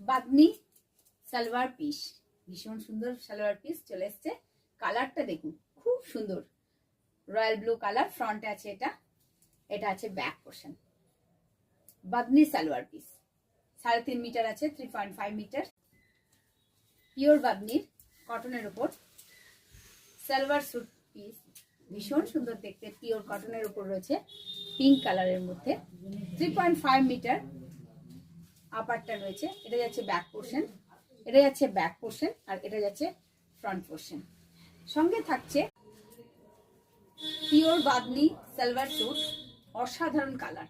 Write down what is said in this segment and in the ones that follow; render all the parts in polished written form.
Bamni salwar piece, ভীষণ সুন্দর salwar piece চলে এসছে। কালারটা দেখুন খুব সুন্দর, রয়্যাল ব্লু কালার। ফ্রন্টে আছে এটা আছে back portion. Bamni salwar piece 3.5 metre আছে, 3.5 মিটার। পিওর বাদনির কটনের উপর সালোয়ার স্যুট পিস, ভীষণ সুন্দর দেখতে। পিওর কটনের উপর রয়েছে পিঙ্ক কালারের মধ্যে। 3.5 মিটার আপারটা রয়েছে। এটা যাচ্ছে ব্যাক পোর্শন, এটা যাচ্ছে ব্যাক পোর্শন, আর এটা যাচ্ছে ফ্রন্ট পোর্শন। সঙ্গে থাকছে পিওর বাদনি সালোয়ার স্যুট, অসাধারণ কালার,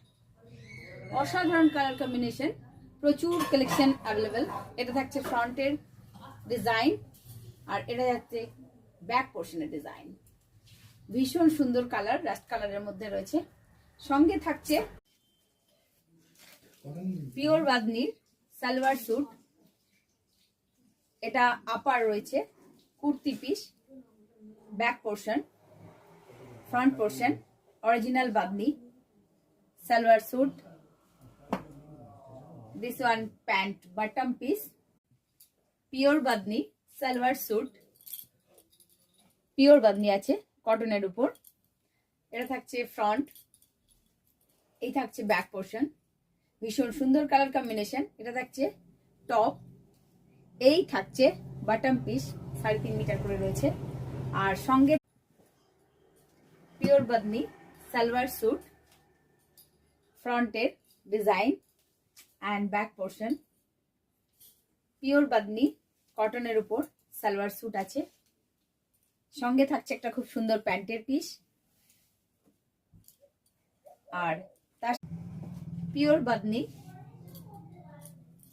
অসাধারণ কালার কম্বিনেশন, প্রচুর কালেকশন অ্যাভেলেবেল। এটা থাকছে ফ্রন্টের ডিজাইন, আর এটা যাচ্ছে ব্যাক পোর্শনের ডিজাইন। ভীষণ সুন্দর কালার, রাস্ট কালারের মধ্যে রয়েছে। সঙ্গে থাকছে পিওর বাদনির সালোয়ার স্যুট, এটা আপার রয়েছে kurti piece, back portion, front portion, original bandhani salwar suit. This one pant bottom piece, pure badni salwar suit, pure badni আছে কটনের উপর। এটা থাকছে ফ্রন্ট, এই থাকছে ব্যাক পোর্শন, ভীষণ সুন্দর কালার কম্বিনেশন। এটা থাকছে টপ, এই থাকছে বটম পিস, 3.5 মিটার করে রয়েছে। আর সঙ্গে পিওর বাদনি সালোয়ার স্যুট, ফ্রন্টের design and back portion, pure bandhani কটনের উপর সালোয়ার স্যুট আছে। সঙ্গে থাকছে একটা খুব সুন্দর প্যান্টের পিস, আর তার pure Bamni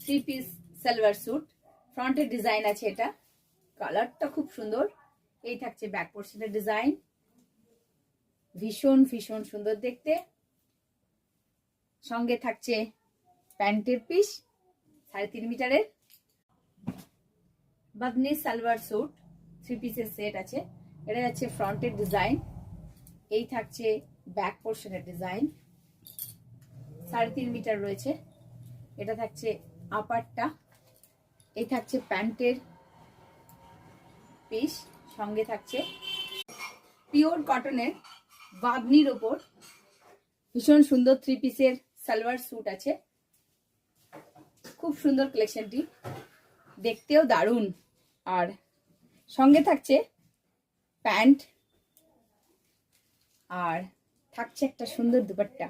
3 piece salwar suit, ফ্রন্টের ডিজাইন আছে। এটা কালারটা খুব সুন্দর। এই থাকছে ব্যাক পোর্শনের ডিজাইন, ভীষণ ভীষণ সুন্দর দেখতে। সঙ্গে থাকছে প্যান্টের পিস 3.5 মিটারের। বাদনি সালোয়ার স্যুট 3 পিসের সেট আছে। এটা যাচ্ছে ফ্রন্টের ডিজাইন, এই থাকছে ব্যাক পোর্শনের ডিজাইন, 3.5 মিটার রয়েছে। এটা থাকছে আপারটা, এই থাকছে প্যান্টের পিস। সঙ্গে থাকছে পিওর কটনের বাদনির ওপর ভীষণ সুন্দর 3 পিসের সালোয়ার স্যুট আছে। খুব সুন্দর কালেকশনটি, দেখতেও দারুণ। আর সঙ্গে থাকছে প্যান্ট, আর থাকছে একটা সুন্দর দুপাট্টা।